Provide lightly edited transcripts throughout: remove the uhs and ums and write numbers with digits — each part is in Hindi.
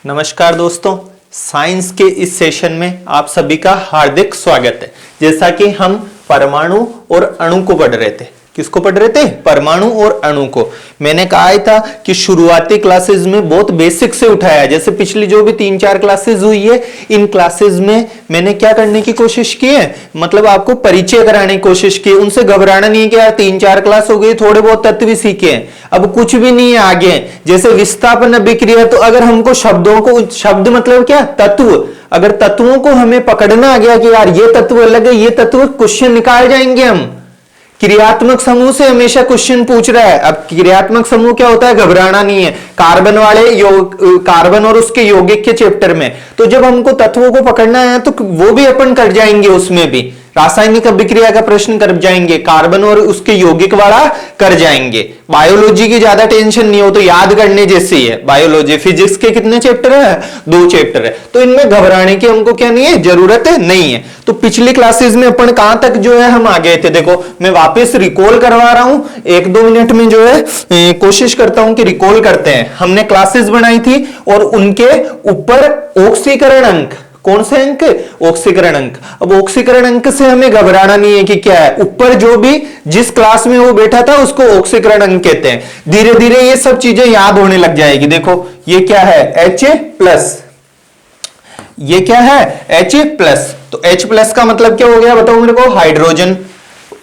नमस्कार दोस्तों, साइंस के इस सेशन में आप सभी का हार्दिक स्वागत है। जैसा कि हम परमाणु और अणु को पढ़ रहे थे, किसको पढ़ रहे थे? परमाणु और अणु को। मैंने कहा था कि शुरुआती क्लासेस में बहुत बेसिक से उठाया, जैसे पिछली जो भी 3-4 क्लासेस हुई है, इन क्लासेस में मैंने क्या करने की कोशिश की है, मतलब आपको परिचय कराने की कोशिश की। उनसे घबराना नहीं है कि यार 3-4 क्लास हो गई, थोड़े बहुत तत्व भी सीखे हैं, अब कुछ भी नहीं है आगे। जैसे विस्थापन अभिक्रिया, तो अगर हमको शब्दों को, शब्द मतलब क्या? तत्व। अगर तत्वों को हमें पकड़ना आ गया कि यार ये तत्व अलग है, ये तत्व, क्वेश्चन निकाल जाएंगे हम। क्रियात्मक समूह से हमेशा क्वेश्चन पूछ रहा है। अब क्रियात्मक समूह क्या होता है, घबराना नहीं है। कार्बन कार्बन और उसके यौगिक के चैप्टर में, तो जब हमको तत्वों को पकड़ना है तो वो भी अपन कर जाएंगे, उसमें भी रासायनिक अभिक्रिया का प्रश्न कर जाएंगे, कार्बन और उसके यौगिक वाला कर जाएंगे। बायोलॉजी की ज्यादा टेंशन नहीं हो, तो याद करने जैसी है बायोलॉजी। फिजिक्स के कितने चैप्टर है? 2 चैप्टर है, तो इनमें घबराने की हमको क्या नहीं है, जरूरत नहीं है। तो पिछली क्लासेस में अपन कहां तक जो है हम आ गए थे, देखो मैं वापस रिकॉल करवा रहा हूं, 1-2 मिनट में जो है कोशिश करता हूं कि रिकॉल करते हैं। हमने क्लासेस बनाई थी और उनके ऊपर ऑक्सीकरण अंक, कौन से अंक? ऑक्सीकरण अंक। अब ऑक्सीकरण अंक से हमें घबराना नहीं है कि क्या है, ऊपर जो भी जिस क्लास में वो बैठा था उसको ऑक्सीकरण अंक कहते हैं। धीरे धीरे ये सब चीजें याद होने लग जाएगी। देखो ये क्या है? H+, ये क्या है? H+। तो H+ का मतलब क्या हो गया बताओ मेरे को? हाइड्रोजन।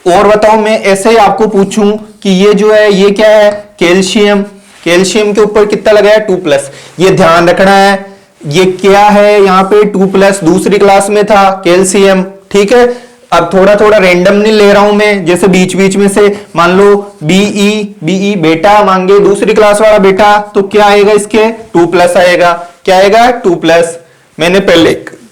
और बताओ, मैं ऐसे ही आपको पूछूं कि ये जो है ये क्या है? कैल्शियम। कैल्शियम के ऊपर कितना लगाया? 2+। ये ध्यान रखना है, ये क्या है यहाँ पे? 2+। दूसरी क्लास में था कैल्शियम, ठीक है। अब थोड़ा थोड़ा रैंडम नहीं ले रहा हूं मैं, जैसे बीच बीच में से मान लो बीई बेटा मांगे दूसरी क्लास वाला बेटा, तो क्या आएगा इसके? 2+ आएगा। क्या आएगा? 2+। मैंने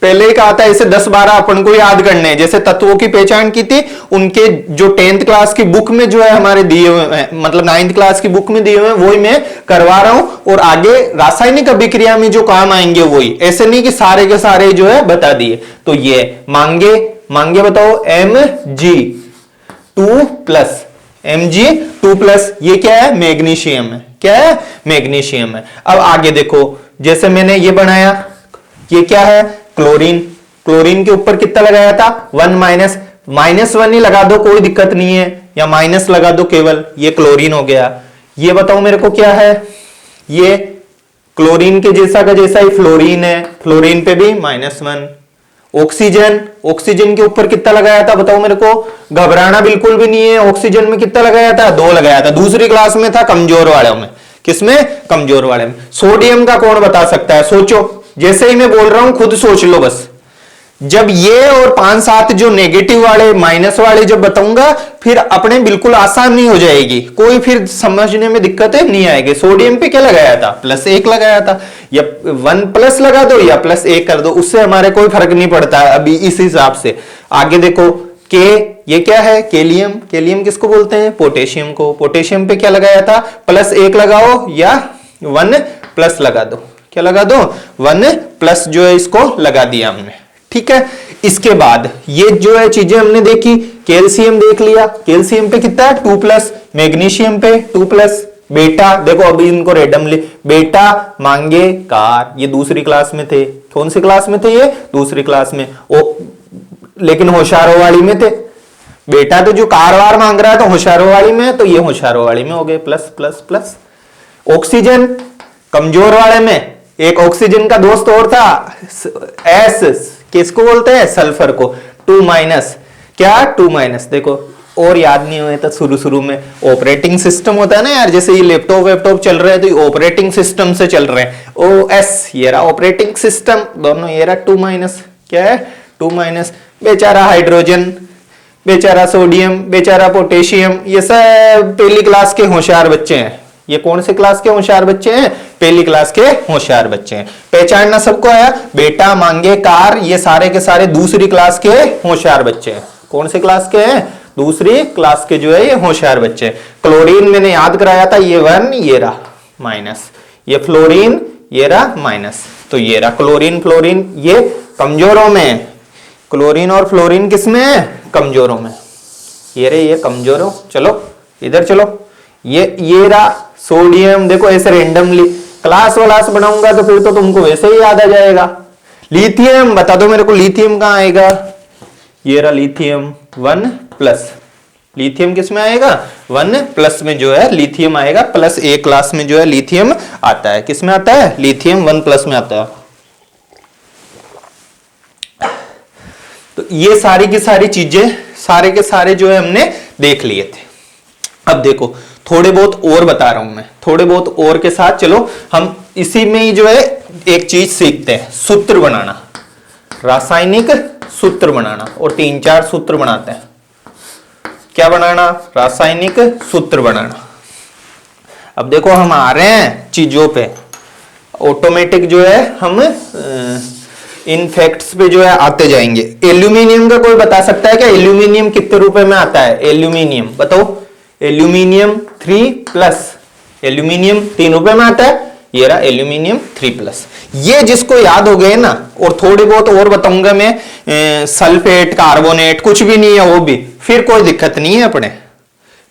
पहले ही कहा था, ऐसे 10-12 अपन को याद करने हैं। जैसे तत्वों की पहचान की थी, उनके जो 10th क्लास की बुक में जो है हमारे दिए हुए हैं, मतलब 9th क्लास की बुक में दिए हुए हैं, वही मैं करवा रहा हूं। और आगे रासायनिक अभिक्रिया में जो काम आएंगे वही, ऐसे नहीं कि सारे के सारे जो है बता दिए। तो ये मांगे बताओ, Mg2+। ये क्या है? मैग्नीशियम है। क्या है? मैग्नीशियम है। अब आगे देखो, जैसे मैंने ये बनाया, ये क्या है? क्लोरीन। क्लोरीन के ऊपर कितना लगाया था? 1-, -1 ही लगा दो, कोई दिक्कत नहीं है, या माइनस लगा दो केवल, ये क्लोरीन हो गया। ये बताओ मेरे को क्या है? ये क्लोरीन के जैसा का जैसा ही फ्लोरीन है, फ्लोरीन पे भी -1। ऑक्सीजन, ऑक्सीजन के ऊपर कितना लगाया था बताओ मेरे को? घबराना बिल्कुल भी नहीं है। ऑक्सीजन में कितना लगाया था? 2 लगाया था। दूसरी क्लास में था कमजोर वाले में। किसमें? कमजोर वाले में। सोडियम का कौन बता सकता है? सोचो, जैसे ही मैं बोल रहा हूं खुद सोच लो बस। जब ये और 5-7 जो नेगेटिव वाले, माइनस वाले जब बताऊंगा, फिर अपने बिल्कुल आसान नहीं हो जाएगी, कोई फिर समझने में दिक्कतें नहीं आएगी। सोडियम पे क्या लगाया था? +1 लगाया था, या 1+ लगा दो या +1 कर दो, उससे हमारे कोई फर्क नहीं पड़ता है अभी इस हिसाब से। आगे देखो, के, ये क्या है? केलियम। केलियम किसको बोलते हैं? पोटेशियम को। पोटेशियम पे क्या लगाया था? +1 लगाओ या 1+ लगा दो। क्या लगा दो? 1+ जो है इसको लगा दिया हमने, ठीक है। इसके बाद ये जो है चीजें हमने देखी, कैल्शियम देख लिया, कैल्शियम पे कितना है? 2+। मैग्नीशियम पे 2+। बेटा देखो, अभी इनको रेंडमली, बेटा मांगे कार, ये दूसरी क्लास में थे। कौन सी क्लास में थे ये? दूसरी क्लास में। लेकिन होशियारों वाली में थे। बेटा तो जो कार वार मांग रहा है तो होशियारों वाली में, तो ये होशियारों वाली में हो गए, +++। ऑक्सीजन कमजोर वाले में। एक ऑक्सीजन का दोस्त और था, S, किसको बोलते हैं? सल्फर को। 2-। क्या? 2-। देखो, और याद नहीं हुए तो शुरू में ऑपरेटिंग सिस्टम होता है ना यार, जैसे ये लैपटॉप चल रहे हैं तो ये ऑपरेटिंग सिस्टम से चल रहे हैं। OS, ये रहा ऑपरेटिंग सिस्टम, दोनों ये रहा 2-। क्या है? 2-। बेचारा हाइड्रोजन, बेचारा सोडियम, बेचारा पोटेशियम, ये सब पहली क्लास के होशियार बच्चे हैं। ये कौन से क्लास के होशियार बच्चे हैं? पहली क्लास के होशियार बच्चे हैं। पहचानना सबको आया? बेटा मांगे कार, ये सारे के सारे दूसरी क्लास के होशियार बच्चे हैं। कौन से क्लास के हैं? दूसरी क्लास के जो है ये होशियार बच्चे। क्लोरीन मैंने याद कराया था, ये 1, ये रहा -। ये फ्लोरीन, ये रहा -। तो ये रहा क्लोरीन, फ्लोरीन, ये कमजोरों में। क्लोरीन और फ्लोरीन किसमें है? कमजोरों में। ये रहे, ये कमजोरों। चलो इधर चलो, ये रहा सोडियम। देखो ऐसे रेंडमली, क्लास वलास बनाऊंगा तो फिर तो तुमको वैसे ही याद आ जाएगा। लिथियम बता दो मेरे को, लिथियम कहाँ आएगा? ये रहा लिथियम 1+। लिथियम किस में आएगा? 1+ में जो है लिथियम आएगा, प्लस ए क्लास में जो है लिथियम आता है। किस में आता है? लिथियम 1+ में आता है। तो ये सारी की सारी चीजें, सारे के सारे जो है हमने देख लिए थे। अब देखो थोड़े बहुत और बता रहा हूं मैं, थोड़े बहुत और के साथ चलो हम इसी में ही जो है एक चीज सीखते हैं, सूत्र बनाना, रासायनिक सूत्र बनाना। और 3-4 सूत्र बनाते हैं। क्या बनाना? रासायनिक सूत्र बनाना। अब देखो हम आ रहे हैं चीजों पे, ऑटोमेटिक जो है हम इन फैक्ट्स पे जो है आते जाएंगे। एल्यूमिनियम का कोई बता सकता है क्या? एल्यूमिनियम कितने रुपए में आता है? एल्यूमिनियम बताओ। एल्यूमिनियम 3+, एल्यूमिनियम 3 रुपए में आता है। ये रहा एल्यूमिनियम 3+। ये जिसको याद हो गए ना, और थोड़े बहुत और बताऊंगा मैं, सल्फेट, कार्बोनेट, कुछ भी नहीं है वो भी, फिर कोई दिक्कत नहीं है अपने।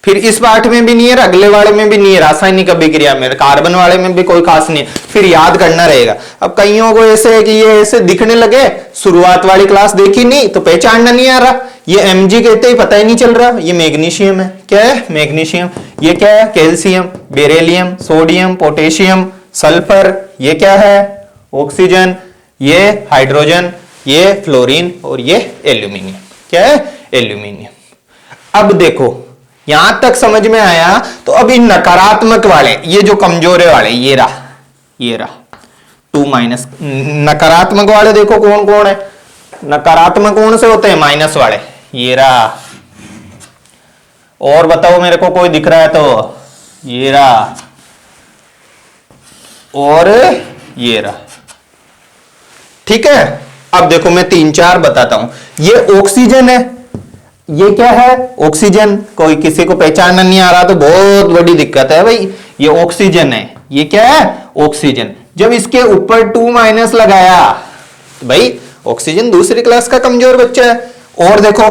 फिर इस पार्ट में भी नहीं है, अगले वाले में भी नहीं है, रासायनिक अभिक्रिया में कार्बन वाले में भी कोई खास नहीं है, फिर याद करना रहेगा। अब कईयों को ऐसे है कि ये ऐसे दिखने लगे, शुरुआत वाली क्लास देखी नहीं तो पहचानना नहीं आ रहा। ये Mg कहते ही पता ही नहीं चल रहा, ये मैग्नीशियम है। क्या है? मैग्नीशियम। ये क्या है? Calcium, beryllium, sodium, potassium, sulphur. ये क्या है? ऑक्सीजन। ये हाइड्रोजन, ये फ्लोरीन, और ये एल्यूमिनियम। क्या है? एल्यूमिनियम। अब देखो यहां तक समझ में आया, तो अब इन नकारात्मक वाले, ये जो कमजोर वाले, ये रहा 2-। नकारात्मक वाले देखो कौन कौन है? नकारात्मक कौन से होते हैं? माइनस वाले। ये रहा। और बताओ मेरे को, कोई दिख रहा है तो? ये रहा, और ये रहा। ठीक है। अब देखो मैं 3-4 बताता हूं। ये ऑक्सीजन है। ये क्या है? ऑक्सीजन। कोई किसी को पहचानना नहीं आ रहा तो बहुत बड़ी दिक्कत है भाई। ये ऑक्सीजन है। ये क्या है? ऑक्सीजन। जब इसके ऊपर 2- लगाया तो भाई ऑक्सीजन दूसरी क्लास का कमजोर बच्चा है। और देखो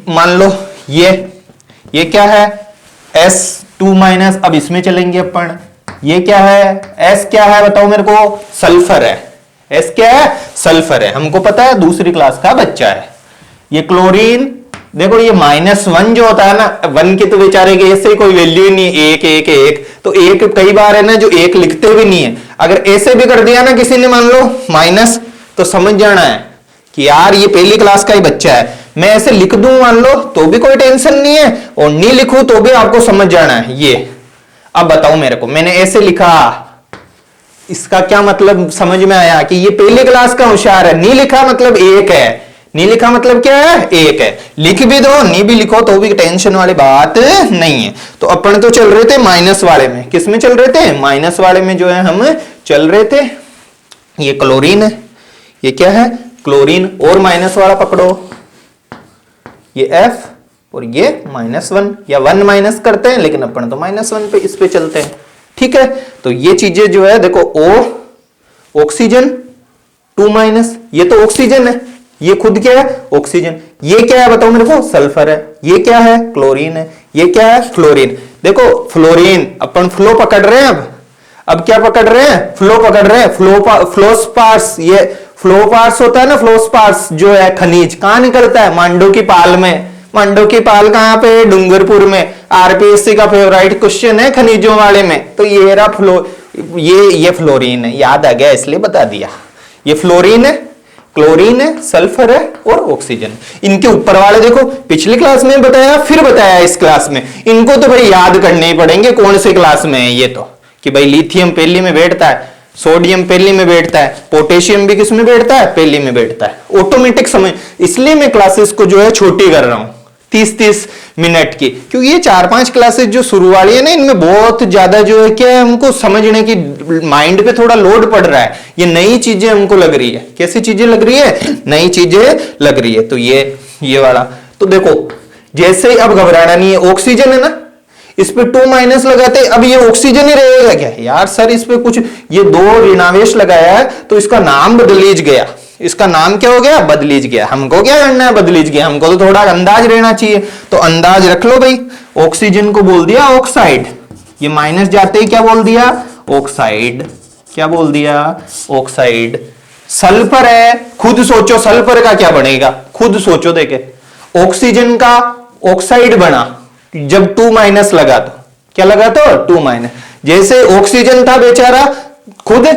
मान लो ये क्या है? S2-। अब इसमें चलेंगे अपन। ये क्या है? S क्या है बताओ मेरे को? सल्फर है। S क्या है? सल्फर है। हमको पता है दूसरी क्लास का बच्चा है। ये क्लोरीन। देखो ये -1 जो होता है ना, 1 की तो बेचारे के ऐसे ही कोई वैल्यू नहीं, 1 तो 1 कई बार है ना जो 1 लिखते भी नहीं है। अगर ऐसे भी कर दिया ना किसी ने, मान लो माइनस, तो समझ जाना है कि यार ये पहली क्लास का ही बच्चा है। मैं ऐसे लिख दूं मान लो तो भी कोई टेंशन नहीं है, और नहीं लिखूं तो भी आपको समझ जाना है ये। अब बताओ मेरे को, मैंने ऐसे लिखा, इसका क्या मतलब समझ में आया कि ये पहली क्लास का होशियार है। नहीं लिखा मतलब 1 है, नहीं लिखा मतलब क्या है? 1 है। लिख भी दो, नहीं भी लिखो तो भी टेंशन वाली बात नहीं है। तो अपन तो चल रहे थे माइनस वाले में। किस में चल रहे थे? माइनस वाले में जो है हम चल रहे थे। ये क्लोरीन है। ये क्या है? क्लोरीन। और माइनस वाला पकड़ो, ये F, और ये -1 या 1 माइनस करते हैं, लेकिन अपन तो -1 पे इस पे चलते हैं। ठीक है। तो ये चीजें जो है देखो, O ऑक्सीजन 2-। ये तो ऑक्सीजन है, ये खुद क्या है? ऑक्सीजन। ये क्या है बताओ मेरे को? सल्फर है। ये क्या है? क्लोरीन है। ये क्या है? फ्लोरीन। देखो फ्लोरीन, अपन फ्लो पकड़ रहे हैं। अब क्या पकड़ रहे हैं? फ्लो पकड़ रहे हैं। फ्लोस्पार्स। ये फ्लोपार्स होता है ना, फ्लोस्पार्स जो है खनिज, कहां निकलता है? मांडो की पाल में। मांडो की पाल कहां पे? डूंगरपुर में। आरपीएससी का फेवरेट क्वेश्चन है खनिजों वाले में। तो ये रहा ये फ्लोरीन है। याद आ गया इसलिए बता दिया। ये फ्लोरीन है, क्लोरीन है, सल्फर है और ऑक्सीजन। इनके ऊपर वाले देखो, पिछली क्लास में बताया, फिर बताया इस क्लास में। इनको तो भाई याद करने ही पड़ेंगे कौन सी क्लास में है ये, तो कि भाई लिथियम पहली में बैठता है, सोडियम पहली में बैठता है, पोटेशियम भी किस में बैठता है? पहली में बैठता है। ऑटोमेटिक समझ, इसलिए मैं क्लासेस को जो है छोटी कर रहा हूं, 30-30 मिनट की, क्योंकि ये 4-5 क्लासेस जो शुरू वाली है ना, इनमें बहुत ज्यादा जो है क्या है, हमको समझने की माइंड पे थोड़ा लोड पड़ रहा है। ये नई चीजें हमको लग रही है। कैसी चीजें लग रही है? नई चीजें लग रही है। तो ये वाला तो देखो, जैसे ही अब घबराना नहीं है। ऑक्सीजन है ना, इस पे 2- लगाते, अब ये ऑक्सीजन ही रहेगा क्या? यार सर इस पे कुछ ये 2 ऋणावेश लगाया है तो इसका नाम बदलीज गया। इसका नाम क्या हो गया? बदलीज गया। हमको क्या करना है? बदलीज गया। हमको तो थोड़ा अंदाज रहना चाहिए, तो अंदाज रख लो भाई। ऑक्सीजन को बोल दिया ऑक्साइड, ये माइनस जाते ही क्या बोल दिया? ऑक्साइड। क्या बोल दिया, ऑक्साइड। सल्फर है, खुद सोचो सल्फर का क्या बनेगा, खुद सोचो। देखे ऑक्सीजन का ऑक्साइड बना जब 2- लगा तो क्या लगा, तो 2-। जैसे ऑक्सीजन था बेचारा, खुद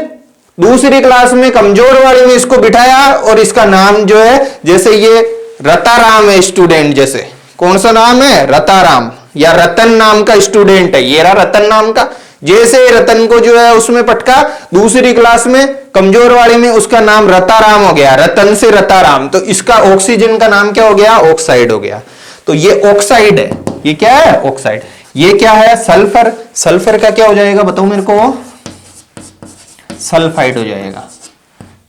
दूसरी क्लास में कमजोर वाले में इसको बिठाया और इसका नाम जो है, जैसे ये रताराम है स्टूडेंट, जैसे कौन सा नाम है, रताराम, या रतन नाम का स्टूडेंट है, ये रहा रतन नाम का। जैसे रतन को जो है उसमें पटका दूसरी क्लास में कमजोर वाले में, उसका नाम रताराम हो गया, रतन से रताराम। तो इसका ऑक्सीजन का नाम क्या हो गया, ऑक्साइड हो गया। तो ये ऑक्साइड है, ये क्या है, ऑक्साइड। ये क्या है, सल्फर। सल्फर का क्या हो जाएगा बताओ मेरे को, सल्फाइड हो जाएगा।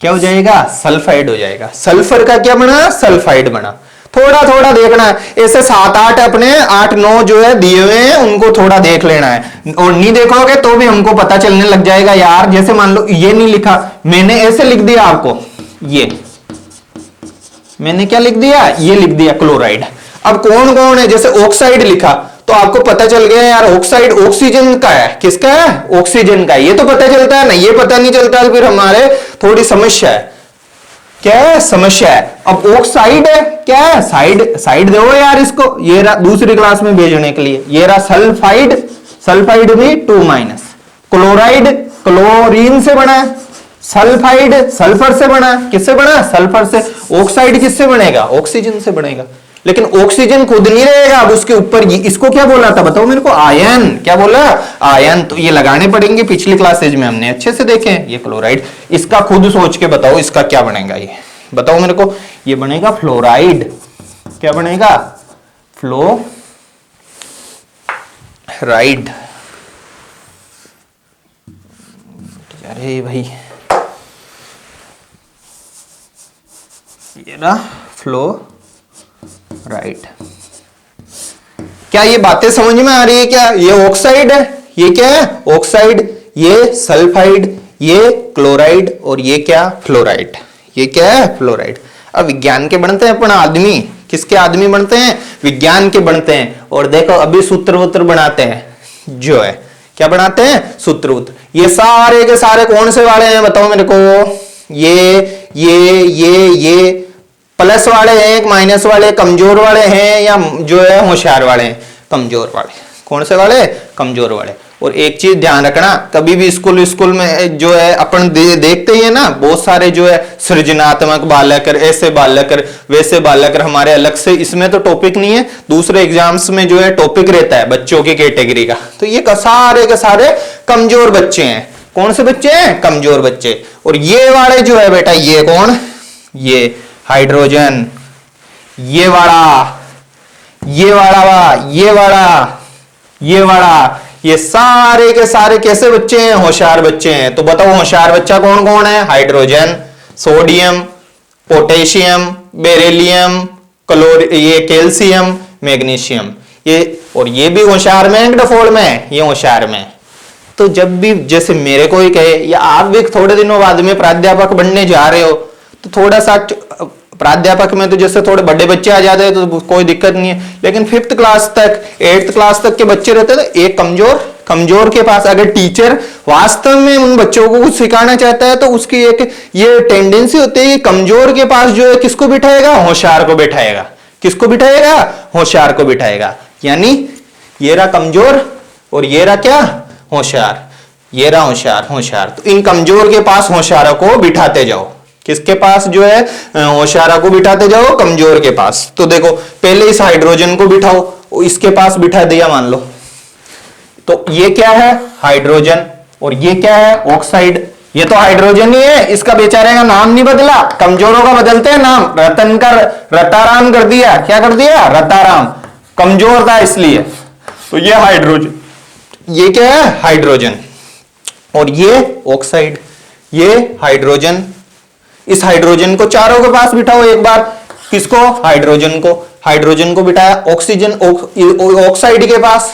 क्या हो जाएगा, सल्फाइड हो जाएगा। सल्फर का क्या बना, सल्फाइड बना। थोड़ा थोड़ा देखना है, ऐसे 7-8 अपने 8-9 जो है दिए हुए हैं, उनको थोड़ा देख लेना है। और नहीं देखोगे तो भी हमको पता चलने लग जाएगा यार। जैसे मान लो ये नहीं लिखा, मैंने ऐसे लिख दिया आपको, ये मैंने क्या लिख दिया, ये लिख दिया क्लोराइड। अब कौन कौन है, जैसे ऑक्साइड लिखा तो आपको पता चल गया यार ऑक्साइड ऑक्सीजन का है, किसका है, ऑक्सीजन का है। ये तो पता चलता है ना, ये पता नहीं चलता तो फिर हमारे थोड़ी समस्या है। क्या है, समस्या है। अब ऑक्साइड है, क्या है, साइड साइड दो यार इसको, ये रहा दूसरी क्लास में भेजने के लिए। ये रहा सल्फाइड, सल्फाइड भी 2-। क्लोराइड क्लोरीन से बना है, सल्फाइड सल्फर से बना है, किससे बना, सल्फर से। ऑक्साइड किससे बनेगा, ऑक्सीजन से बनेगा। लेकिन ऑक्सीजन खुद नहीं रहेगा, अब उसके ऊपर इसको क्या बोला था बताओ मेरे को, आयन। क्या बोला, आयन। तो ये लगाने पड़ेंगे, पिछली क्लासेज में हमने अच्छे से देखे। ये क्लोराइड, इसका खुद सोच के बताओ इसका क्या बनेगा, ये बताओ मेरे को। ये बनेगा फ्लोराइड। क्या बनेगा, फ्लोराइड। अरे भाई ये ना फ्लोराइड। क्या ये बातें समझ में आ रही है क्या, ये ऑक्साइड है, ये क्या है, ऑक्साइड, ये सल्फाइड, ये क्लोराइड, और ये क्या, फ्लोराइड। ये क्या है, फ्लोराइड। अब विज्ञान के बनते हैं अपन आदमी, किसके आदमी बनते हैं, विज्ञान के बनते हैं। और देखो अभी सूत्र वूत्र बनाते हैं, जो है क्या बनाते हैं, सूत्र वूत्र। ये सारे के सारे कौन से वाले हैं बताओ मेरे को, ये प्लस वाले हैं, माइनस वाले, कमजोर वाले हैं, या जो है होशियार वाले हैं, कमजोर वाले। कौन से वाले, कमजोर वाले। और एक चीज ध्यान रखना, कभी भी स्कूल में जो है अपन देखते ही है ना, बहुत सारे जो है सृजनात्मक बालक, ऐसे बालक, वैसे बालक, हमारे अलग से इसमें तो टॉपिक नहीं है, दूसरे एग्जाम्स में जो है टॉपिक रहता है बच्चों की कैटेगरी का। तो ये सारे के सारे कमजोर बच्चे हैं। कौन से बच्चे हैं, कमजोर बच्चे। और ये वाले जो है बेटा, ये कौन, ये हाइड्रोजन, ये वाला, ये वाला, ये वाला, ये वाला, ये सारे के सारे कैसे बच्चे हैं, होशियार बच्चे हैं। तो बताओ होशियार बच्चा कौन कौन है, हाइड्रोजन, सोडियम, पोटेशियम, बेरिलियम, ये कैल्शियम, मैग्नीशियम। ये और ये भी होशियार में, डफोल में, ये होशियार में। तो जब भी जैसे मेरे को ही कहे, या आप भी थोड़े दिनों बाद में प्राध्यापक बनने जा रहे हो, तो थोड़ा सा प्राध्यापक में तो जैसे थोड़े बड़े बच्चे आ जाते हैं तो कोई दिक्कत नहीं है, लेकिन 5th क्लास तक 8th क्लास तक के बच्चे रहते हैं, तो एक कमजोर के पास अगर टीचर वास्तव में उन बच्चों को कुछ सिखाना चाहता है, तो उसकी एक ये टेंडेंसी होती है कि कमजोर के पास जो है किसको बिठाएगा, होशियार को बिठाएगा। किसको बिठाएगा, होशियार को बिठाएगा। यानी ये रहा कमजोर और ये रहा क्या, होशियार। ये रहा होशियार, होशियार। तो इन कमजोर के पास होशियारों को बिठाते जाओ। किसके पास जो है, होशियारा को बिठाते जाओ, कमजोर के पास। तो देखो पहले इस हाइड्रोजन को बिठाओ, इसके पास बिठा दिया मान लो, तो ये क्या है, हाइड्रोजन, और ये क्या है, ऑक्साइड। ये तो हाइड्रोजन ही है, इसका बेचारे का नाम नहीं बदला, कमजोरों का बदलते हैं नाम। रतन का रताराम कर दिया, क्या कर दिया, रताराम, कमजोर था इसलिए। तो ये हाइड्रोजन, ये क्या है, हाइड्रोजन, और ये ऑक्साइड, ये हाइड्रोजन। इस हाइड्रोजन को चारों के पास बिठाओ एक बार। किसको, हाइड्रोजन को बिठाया ऑक्सीजन ऑक्साइड के पास,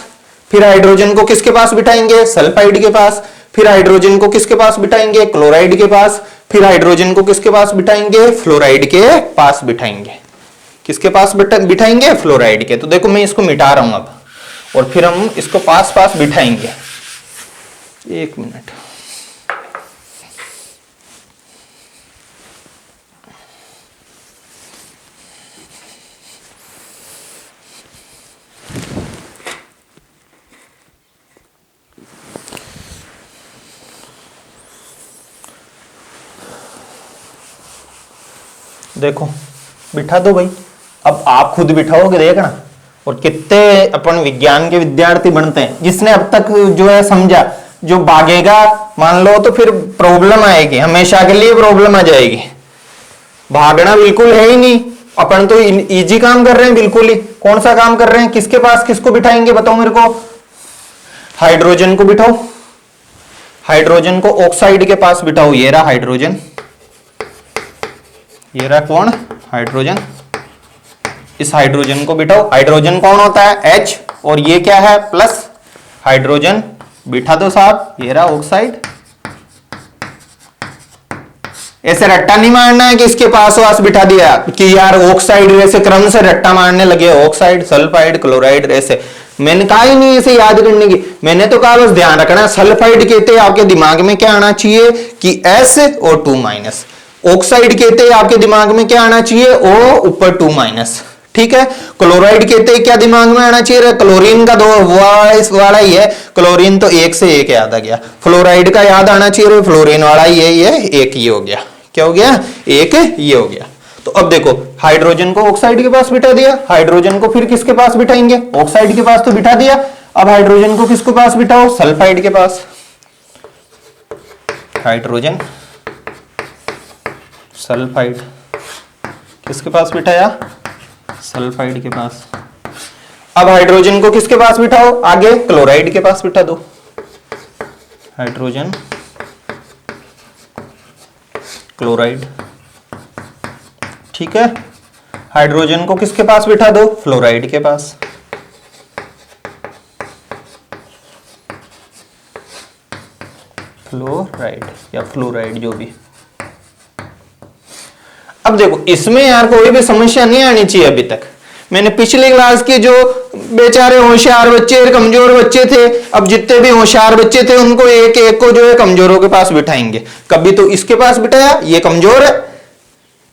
फिर हाइड्रोजन को किसके पास बिठाएंगे, सल्फाइड के पास, फिर हाइड्रोजन को किसके पास बिठाएंगे, क्लोराइड के पास, फिर हाइड्रोजन को किसके पास बिठाएंगे, फ्लोराइड के पास बिठाएंगे। किसके पास बिठाएंगे, फ्लोराइड के। तो देखो मैं इसको मिटा रहा हूं अब, और फिर हम इसको पास पास बिठाएंगे। एक मिनट, देखो बिठा दो भाई, अब आप खुद बिठाओगे देखना। और कितने अपन विज्ञान के विद्यार्थी बनते हैं, जिसने अब तक जो है समझा, जो भागेगा मान लो तो फिर प्रॉब्लम आएगी, हमेशा के लिए प्रॉब्लम आ जाएगी। भागना बिल्कुल है ही नहीं, अपन तो इजी काम कर रहे हैं बिल्कुल ही। कौन सा काम कर रहे हैं, किसके पास किसको बिठाएंगे बताओ मेरे को। हाइड्रोजन को बिठाओ, हाइड्रोजन को ऑक्साइड के पास बिठाओ, ये रहा हाइड्रोजन, ये रहा कौन, हाइड्रोजन। इस हाइड्रोजन को बिठाओ, हाइड्रोजन कौन होता है, H, और ये क्या है प्लस हाइड्रोजन, बिठा दो साहब, ये रहा ऑक्साइड। ऐसे रट्टा नहीं मारना है कि इसके पास वास बिठा दिया कि यार ऑक्साइड, ऐसे क्रम से रट्टा मारने लगे, ऑक्साइड सल्फाइड क्लोराइड, ऐसे मैंने कहा ही नहीं इसे याद करने की। मैंने तो कहा बस ध्यान रखना, सल्फाइड कहते हैं आपके दिमाग में क्या आना चाहिए कि S और 2-, ऑक्साइड कहते हैं आपके दिमाग में क्या आना चाहिए, O ऊपर 2-, ठीक है। क्लोराइड कहते हैं क्या दिमाग में आना चाहिए, क्लोरीन का 2 वाला ही है, क्लोरीन तो 1 से 1 याद आ गया। फ्लोराइड का याद आना चाहिए, फ्लोरीन वाला ये 1 ही हो गया, क्या हो गया, 1 ये हो गया। तो अब देखो हाइड्रोजन को ऑक्साइड के पास बिठा दिया, हाइड्रोजन को फिर किसके पास बिठाएंगे, ऑक्साइड के पास तो बिठा दिया। अब हाइड्रोजन को किसके पास बिठाओ, सल्फाइड के पास। हाइड्रोजन सल्फाइड किसके पास बिठाया, सल्फाइड के पास। अब हाइड्रोजन को किसके पास बिठाओ, आगे क्लोराइड के पास बिठा दो। हाइड्रोजन क्लोराइड, ठीक है। हाइड्रोजन को किसके पास बिठा दो, फ्लोराइड के पास। फ्लोराइड या फ्लोराइड जो भी। अब देखो इसमें यार कोई भी समस्या नहीं आनी चाहिए। अभी तक मैंने पिछली क्लास के जो बेचारे होशियार बच्चे, कमजोर बच्चे थे, अब जितने भी होशियार बच्चे थे उनको एक एक को जो है कमजोरों के पास बिठाएंगे। कभी तो इसके पास बिठाया, ये कमजोर है,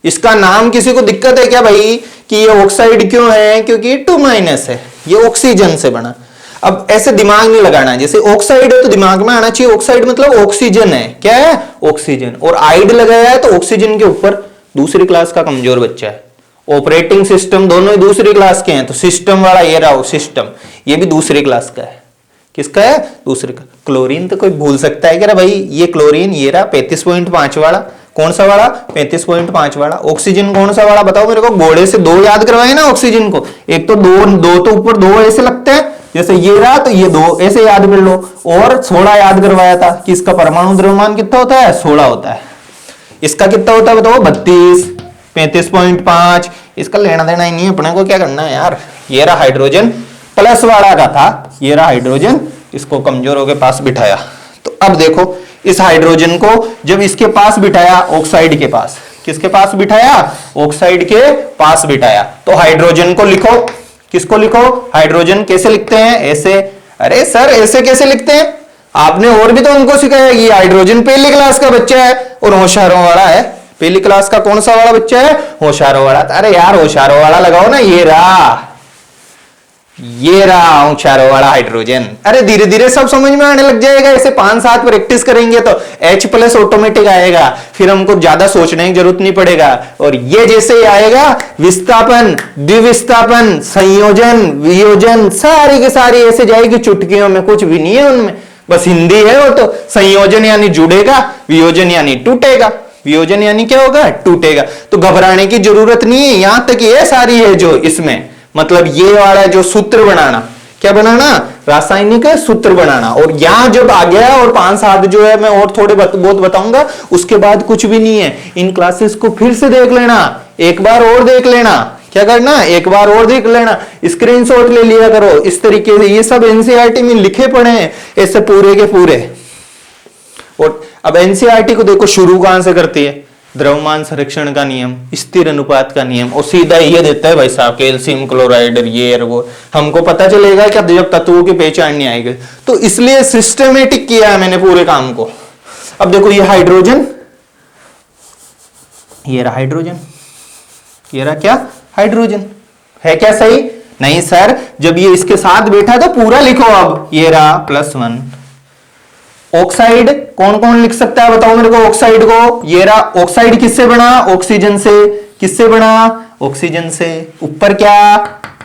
इसका नाम किसी को दिक्कत है क्या भाई कि ये ऑक्साइड क्यों है, क्योंकि 2- है, ये ऑक्सीजन से बना। अब ऐसे दिमाग नहीं लगाना, जैसे ऑक्साइड है तो दिमाग में आना चाहिए ऑक्साइड मतलब ऑक्सीजन है, क्या है, ऑक्सीजन। और आइड लगाया है तो ऑक्सीजन के ऊपर दूसरी क्लास का कमजोर बच्चा है। ऑपरेटिंग सिस्टम दोनों ही दूसरी क्लास के हैं, तो सिस्टम वाला ये रहा सिस्टम, ये भी दूसरी क्लास का है। किसका है, दूसरे का। क्लोरीन तो कोई भूल सकता है क्या भाई, ये क्लोरीन ये रहा 35.5 वाला, कौन सा वाला, 35.5 वाला। ऑक्सीजन कौन सा वाला बताओ मेरे को, घोड़े से 2 याद करवाए ना ऑक्सीजन को, एक तो दो तो ऊपर 2 ऐसे लगते हैं, जैसे ये रहा तो ये 2 ऐसे याद कर लो। और 16 याद करवाया था कि इसका परमाणु द्रव्यमान कितना होता है, 16 होता है। इसका कितना होता है बताओ, 32, 35.5। इसका लेना देना ही नहीं, अपने को क्या करना है यार। ये रहा हाइड्रोजन प्लस वाला का था, ये रहा हाइड्रोजन, इसको कमजोरों के पास बिठाया। तो अब देखो इस हाइड्रोजन को जब इसके पास बिठाया, ऑक्साइड के पास, किसके पास बिठाया, ऑक्साइड के पास बिठाया, तो हाइड्रोजन को लिखो, किसको लिखो, हाइड्रोजन कैसे लिखते हैं, ऐसे। अरे सर ऐसे कैसे लिखते हैं, आपने और भी तो उनको सिखाया। ये हाइड्रोजन पहली क्लास का बच्चा है और होशियारों वाला है। पहली क्लास का कौन सा वाला बच्चा है, होशियारों वाला। अरे यार होशियारों वाला लगाओ ना, ये रहा होशियारों वाला हाइड्रोजन। अरे धीरे धीरे सब समझ में आने लग जाएगा, ऐसे 5-7 प्रैक्टिस करेंगे तो H+ ऑटोमेटिक आएगा, फिर हमको ज्यादा सोचने की जरूरत नहीं पड़ेगा। और ये जैसे ही आएगा, विस्थापन, द्विविस्थापन, संयोजन, वियोजन, सारी की सारी ऐसे जाएगी चुटकियों में, कुछ भी नहीं है उनमें, बस हिंदी है वो तो। संयोजन यानी जुड़ेगा, वियोजन यानी टूटेगा, वियोजन यानी क्या होगा, टूटेगा। तो घबराने की जरूरत नहीं है, यहां तक ये सारी है जो इसमें, मतलब ये वाला जो सूत्र बनाना, क्या बनाना, रासायनिक सूत्र बनाना। और यहां जब आ गया और 5-7 जो है मैं और थोड़े बहुत बताऊंगा, उसके बाद कुछ भी नहीं है। इन क्लासेस को फिर से देख लेना, एक बार और देख लेना, क्या करना, एक बार और देख लेना, स्क्रीनशॉट ले लिया करो। इस तरीके से ये सब एनसीईआरटी में लिखे पड़े हैं ऐसे पूरे के पूरे। और अब एनसीईआरटी को देखो शुरू कहां से करती है, द्रव्यमान संरक्षण का नियम, स्थिर अनुपात का नियम, और सीधा ये देता है भाई साहब कैल्शियम क्लोराइड, ये वो। हमको पता चलेगा क्या जब तत्वों की पहचान नहीं आएगी। तो इसलिए सिस्टमेटिक किया है मैंने पूरे काम को। अब देखो ये हाइड्रोजन, ये रहा हाइड्रोजन, ये रहा क्या, हाइड्रोजन है क्या सही, नहीं सर, जब ये इसके साथ बैठा तो पूरा लिखो। अब ये रहा +1। ऑक्साइड कौन कौन लिख सकता है बताओ मेरे को, ऑक्साइड को, ये रहा ऑक्साइड किससे बना, ऑक्सीजन से, किससे बना? ऑक्सीजन से। ऊपर क्या?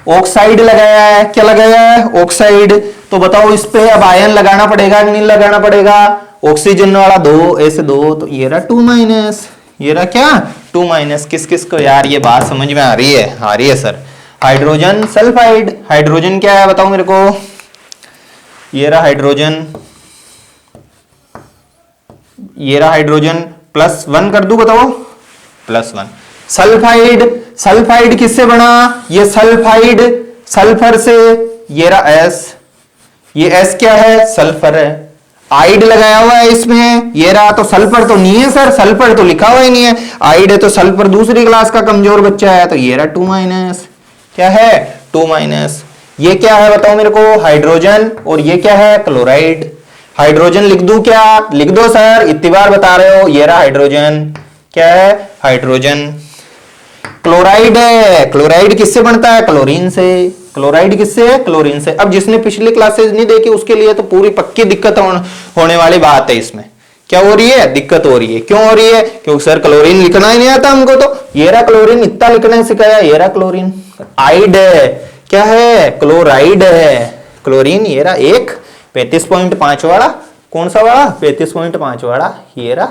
ऑक्साइड लगाया है। क्या लगाया है? ऑक्साइड। तो बताओ इस पे अब आयन लगाना पड़ेगा कि नहीं लगाना पड़ेगा? ऑक्सीजन वाला 2 ऐसे 2, तो ये रहा 2 माइनस, ये रहा क्या 2 माइनस। किस किस को यार ये बात समझ में आ रही है? आ रही है सर। Hydrogen sulphide. हाइड्रोजन क्या है बताओ मेरे को? ये रहा हाइड्रोजन, ये रहा हाइड्रोजन, +1 कर दूं बताओ? +1। सल्फाइड, सल्फाइड किससे बना? ये सल्फाइड सल्फर से, ये रहा S, ये S क्या है? सल्फर है। आइड लगाया हुआ है इसमें, ये रहा, तो सल्फर तो नहीं है सर, सल्फर तो लिखा हुआ ही नहीं है। आइड है तो सल्फर दूसरी क्लास का कमजोर बच्चा है, तो ये रहा 2 माइनस। क्या है? 2 माइनस। ये क्या है बताओ मेरे को? हाइड्रोजन। और ये क्या है? क्लोराइड। हाइड्रोजन लिख दूं क्या? लिख दो सर, इतनी बार बता रहे हो। ये रहा हाइड्रोजन। क्या है? हाइड्रोजन। क्लोराइड है, क्लोराइड किससे बनता है? क्लोरीन से। क्लोराइड किससे है? क्लोरीन से। अब जिसने पिछली क्लासेस नहीं देखी उसके लिए तो पूरी पक्की दिक्कत होने वाली बात है इसमें। क्या हो रही है? दिक्कत हो रही है। क्यों हो रही है? क्योंकि सर क्लोरीन लिखना ही नहीं आता हमको, तो ये रहा क्लोरीन, इतना लिखना सिखाया। ये रहा क्लोरीन। आइड है। क्या है? क्लोराइड है। क्लोरीन ये रहा 1 35.5 वाला। कौन सा वाला? 35.5 वाला। ये रहा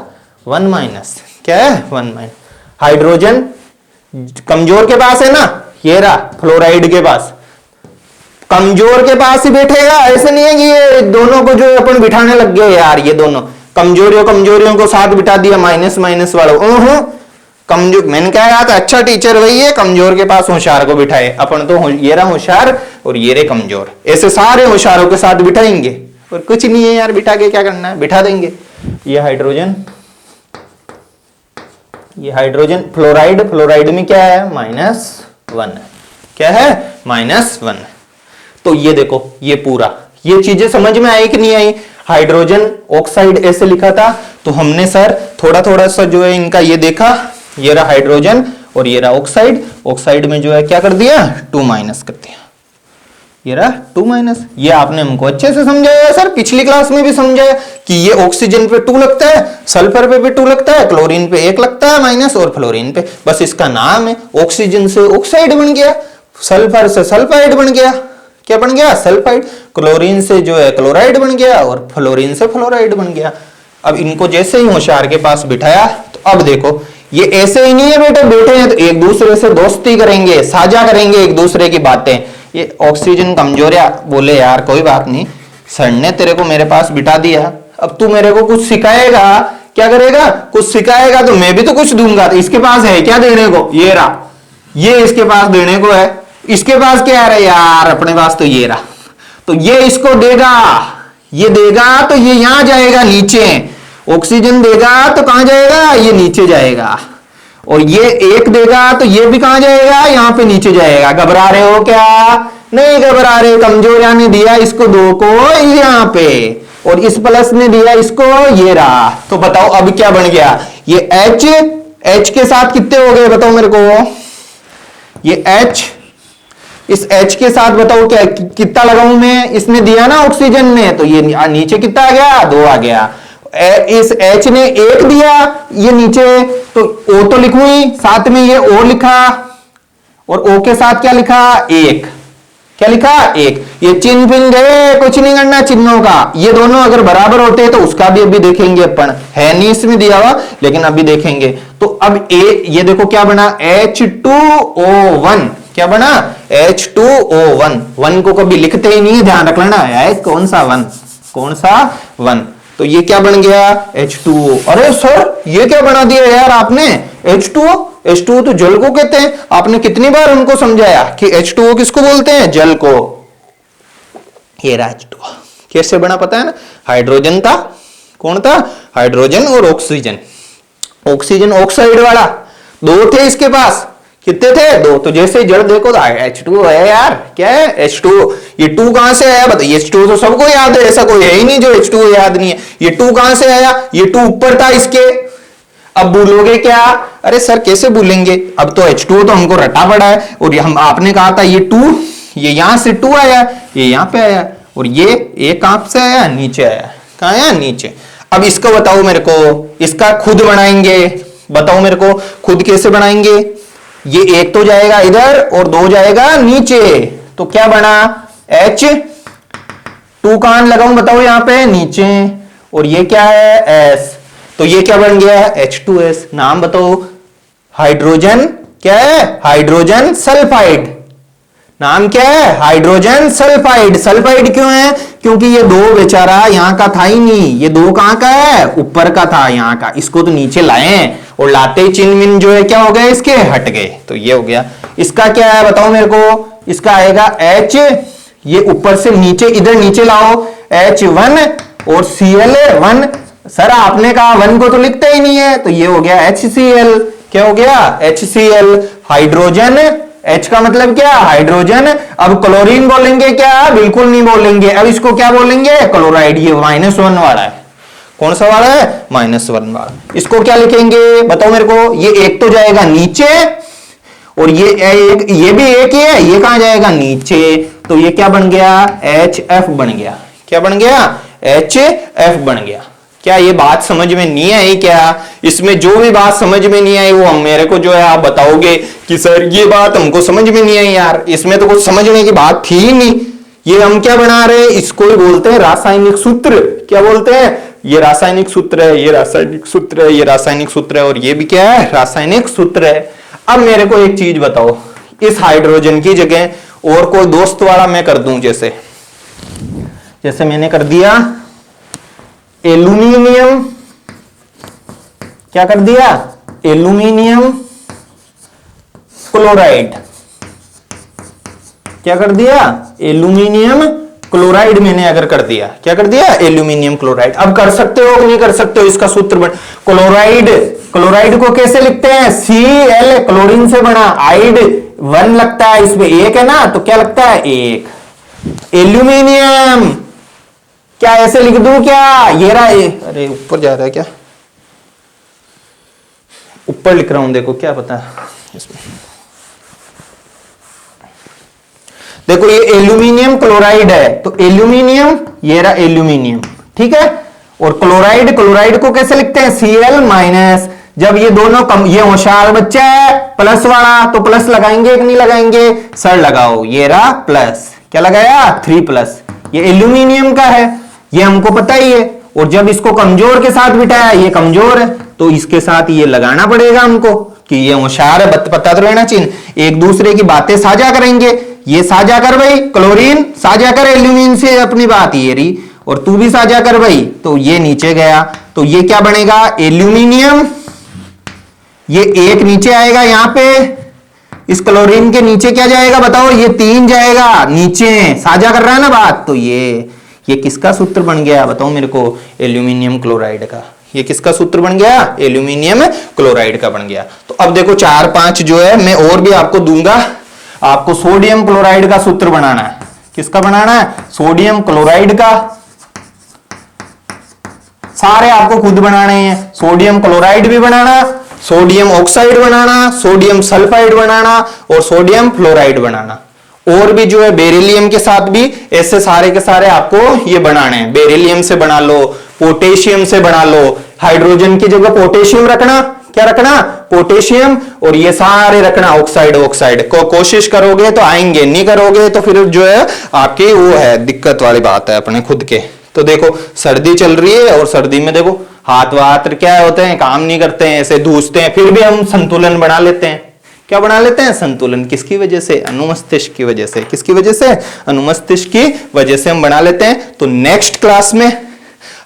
1 माइनस। क्या है? 1 माइनस। हाइड्रोजन कमजोर के पास है ना, ये रहा फ्लोराइड के पास। कमजोर के पास ही बैठेगा, ऐसे नहीं है कि ये दोनों को जो अपन बिठाने लग गए यार, ये दोनों कमजोरियों को साथ बिठा दिया, माइनस माइनस वालों। कमजोर, मैंने क्या कहा था? अच्छा टीचर वही है, कमजोर के पास होशियार को बिठाए। अपन तो ये रहा होशियार और ये रहे कमजोर, ऐसे सारे होशियारों के साथ बिठाएंगे। और कुछ नहीं है यार, बिठा के क्या करना है, बिठा देंगे। ये हाइड्रोजन, ये हाइड्रोजन फ्लोराइड, फ्लोराइड में क्या है? -1। क्या है? -1। तो ये देखो, ये पूरा, ये चीजें समझ में आई कि नहीं आई? हाइड्रोजन ऑक्साइड ऐसे लिखा था, तो हमने सर थोड़ा थोड़ा सा जो है इनका ये देखा। ये रहा हाइड्रोजन और ये रहा ऑक्साइड। ऑक्साइड में जो है क्या कर दिया? 2 माइनस कर दिया। ये रहा 2 माइनस। ये आपने हमको अच्छे से समझाया सर, पिछली क्लास में भी समझाया कि ये ऑक्सीजन पे 2 लगता है, सल्फर पे भी 2 लगता है, क्लोरीन पे 1 लगता है माइनस, और फ्लोरीन पे बस इसका नाम है। ऑक्सीजन से ऑक्साइड बन गया, सल्फर से सल्फाइड बन गया। क्या बन गया? सल्फाइड। क्लोरीन से जो है क्लोराइड बन गया और फ्लोरीन से फ्लोराइड बन गया। अब इनको जैसे ही होशियार के पास बिठाया, तो अब देखो ये ऐसे ही नहीं है बेटे, बैठे हैं तो एक दूसरे से दोस्ती करेंगे, साझा करेंगे एक दूसरे की बातें। ये ऑक्सीजन कमजोर है, बोले यार कोई बात नहीं, सर ने तेरे को मेरे पास बिठा दिया, अब तू मेरे को कुछ सिखाएगा। क्या करेगा? कुछ सिखाएगा तो मैं भी तो कुछ दूंगा। तो इसके पास है क्या देने को? ये रहा, ये इसके पास देने को है। इसके पास क्या है यार? अपने पास तो ये रहा, तो ये इसको देगा, ये देगा तो ये यहां जाएगा नीचे। ऑक्सीजन देगा तो कहां जाएगा? ये नीचे जाएगा। और ये 1 देगा तो ये भी कहां जाएगा? यहां पे नीचे जाएगा। घबरा रहे हो क्या? नहीं घबरा रहे। कमजोर ने दिया इसको 2 को यहां पे, और इस प्लस ने दिया इसको, ये रहा। तो बताओ अब क्या बन गया? ये H के साथ कितने हो गए बताओ मेरे को? ये H, इस H के साथ बताओ क्या कितना लगाऊं मैं? इसने दिया ना ऑक्सीजन ने, तो ये नीचे कितना आ गया? 2 आ गया। इस H ने 1 दिया, ये नीचे, तो O तो लिखूं ही, साथ में ये O लिखा, और O के साथ क्या लिखा? 1। क्या लिखा? 1। ये चिन्ह पिन गए, कुछ नहीं करना चिन्हों का। ये दोनों अगर बराबर होते हैं तो उसका भी अभी देखेंगे अपन, है नहीं इसमें दिया हुआ, लेकिन अभी देखेंगे। तो अब ये देखो क्या बना? H2O1। क्या बना? H2O1। 1 को कभी लिखते ही नहीं, ध्यान रख लेना है कौन सा 1, कौन सा 1। तो ये क्या बन गया? H2O। अरे सर ये क्या बना दिया यार आपने? H2O, H2O तो जल को कहते हैं। आपने कितनी बार उनको समझाया कि H2O किसको बोलते हैं? जल को। ये रहा H2O। कैसे बना पता है ना? हाइड्रोजन था, कौन था? हाइड्रोजन और ऑक्सीजन। ऑक्सीजन ऑक्साइड वाला 2 थे इसके पास। कितने थे? 2। तो जैसे जड़ देखो तो H2O है यार। क्या है? H2O। ये 2 कहां से आया बताइए? H2O तो सबको याद है, ऐसा कोई है ही नहीं जो H2O याद नहीं है। ये 2 कहां से आया? ये 2 ऊपर था इसके। अब भूलोगे क्या? अरे सर कैसे भूलेंगे, अब तो H2O तो हमको रटा पड़ा है। और हम आपने कहा था ये 2, ये यहां से 2 आया, ये यहां पे आया, और ये कहां से आया? नीचे आया। कहां आया? नीचे। अब इसको बताओ मेरे को, इसका खुद बनाएंगे। बताओ मेरे को खुद कैसे बनाएंगे? ये एक तो जाएगा इधर और 2 जाएगा नीचे, तो क्या बना H2 कहां लगाऊं बताओ यहां पे नीचे, और ये क्या है S, तो ये क्या बन गया H2S। नाम बताओ, हाइड्रोजन क्या है, हाइड्रोजन सल्फाइड। नाम क्या है, हाइड्रोजन सल्फाइड। सल्फाइड क्यों है, क्योंकि ये 2 बेचारा यहां का था ही नहीं, ये 2 कहां का है, ऊपर का था यहां का, इसको तो नीचे लाए और लाते ही चिन्ह मिन जो है क्या हो गया, इसके हट गए, तो ये हो गया। इसका क्या है बताओ मेरे को, इसका आएगा H, ये ऊपर से नीचे इधर नीचे लाओ H1 और Cl1। सर आपने कहा 1 को तो लिखते ही नहीं है, तो ये हो गया HCl। क्या हो गया HCl, हाइड्रोजन। H का मतलब क्या, हाइड्रोजन। अब क्लोरीन बोलेंगे क्या, बिल्कुल नहीं बोलेंगे, अब इसको क्या बोलेंगे, क्लोराइड। ये -1 वाला है, कौन सा वाला है, -1 वाला। इसको क्या लिखेंगे बताओ मेरे को, ये एक तो जाएगा नीचे और ये भी एक ही है, ये कहां जाएगा नीचे, तो ये क्या बन गया HF बन गया। क्या बन गया HF बन गया। क्या ये बात समझ में नहीं आई क्या, इसमें जो भी बात समझ में नहीं आई वो हम मेरे को जो है आप बताओगे कि सर ये बात हमको समझ में नहीं आई यार, इसमें तो कुछ समझने की बात थी ही नहीं। ये हम क्या बना रहे हैं, इसको ही बोलते हैं रासायनिक सूत्र। क्या बोलते हैं, ये रासायनिक सूत्र है, ये रासायनिक सूत्र है, ये रासायनिक सूत्र है, और ये भी क्या है, रासायनिक सूत्र है। अब मेरे को एक चीज बताओ, इस हाइड्रोजन की जगह और कोई दोस्त वाला मैं कर दूं, जैसे मैंने कर दिया एल्यूमिनियम। क्या कर दिया, एल्यूमिनियम क्लोराइड। क्या कर दिया, एल्यूमिनियम क्लोराइड मैंने अगर कर दिया, क्या कर दिया, एल्यूमिनियम क्लोराइड। अब कर सकते हो कि नहीं कर सकते हो, इसका सूत्र बन, क्लोराइड, क्लोराइड को कैसे लिखते हैं, Cl, क्लोरीन से बना, आइड 1 लगता है, इसमें 1 है ना, तो क्या लगता है 1। एल्यूमिनियम क्या ऐसे लिख दूं क्या, ये रहा, अरे ऊपर जा रहा है क्या, ऊपर लिख रहा हूं, देखो क्या पता इसमें, देखो ये एल्यूमिनियम क्लोराइड है, तो एल्यूमिनियम, ये रहा एल्यूमिनियम, ठीक है। और क्लोराइड, क्लोराइड को कैसे लिखते हैं, Cl-। जब ये दोनों कम, ये होशियार बच्चा है प्लस वाला, तो प्लस लगाएंगे कि नहीं लगाएंगे, सर लगाओ, ये रहा प्लस, क्या लगाया 3+, ये एल्यूमिनियम का है, ये हमको पता ही है। और जब इसको कमजोर के साथ बिठाया, ये कमजोर है, तो इसके साथ ये लगाना पड़ेगा हमको कि ये होशियार है, पता तो रहना चाहिए। एक दूसरे की बातें साझा करेंगे, ये साझा कर भाई, क्लोरीन साझा कर एल्यूमिनियम से अपनी बात, ये रही, और तू भी साझा कर भाई, तो ये नीचे गया, तो ये क्या बनेगा, एल्यूमिनियम, ये एक नीचे आएगा यहां पे, इस क्लोरीन के नीचे क्या जाएगा बताओ, ये 3 जाएगा नीचे, साझा कर रहा है ना बात, तो ये किसका सूत्र बन गया बताओ मेरे को, एल्यूमिनियम क्लोराइड का। ये किसका सूत्र बन गया, एल्यूमिनियम क्लोराइड का बन गया। तो अब देखो 4-5 जो है मैं और भी आपको दूंगा, आपको सोडियम क्लोराइड का सूत्र बनाना है। किसका बनाना है, सोडियम क्लोराइड का, सारे आपको खुद बनाने हैं। सोडियम क्लोराइड भी बनाना, सोडियम ऑक्साइड बनाना, सोडियम सल्फाइड बनाना और सोडियम फ्लोराइड बनाना, और भी जो है बेरिलियम के साथ भी ऐसे सारे के सारे आपको ये बनाने हैं। बेरिलियम से बना लो, पोटेशियम से बना लो, हाइड्रोजन की जगह पोटेशियम रखना, क्या रखना, पोटेशियम, और ये सारे रखना ऑक्साइड। ऑक्साइड को कोशिश करोगे तो आएंगे, नहीं करोगे तो फिर जो है आपकी वो है दिक्कत वाली बात है अपने खुद के। तो देखो सर्दी चल रही है और सर्दी में देखो हाथ वाथ क्या होते हैं, काम नहीं करते हैं, ऐसे धूसते हैं, फिर भी हम संतुलन बना लेते हैं। क्या बना लेते हैं, संतुलन। किसकी वजह से, अनुमस्तिष्क की वजह से। किसकी वजह से, अनुमस्तिष्क की वजह से हम बना लेते हैं। तो नेक्स्ट क्लास में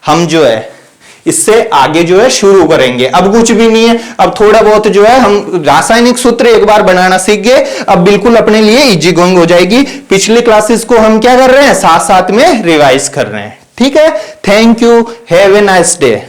हम जो है इससे आगे जो है शुरू करेंगे। अब कुछ भी नहीं है, अब थोड़ा बहुत जो है हम रासायनिक सूत्र एक बार बनाना सीख गए, अब बिल्कुल अपने लिए इजी गोइंग हो जाएगी। पिछली क्लासेस को हम क्या कर रहे हैं, साथ साथ में रिवाइज कर रहे हैं। ठीक है, thank you, have a nice day.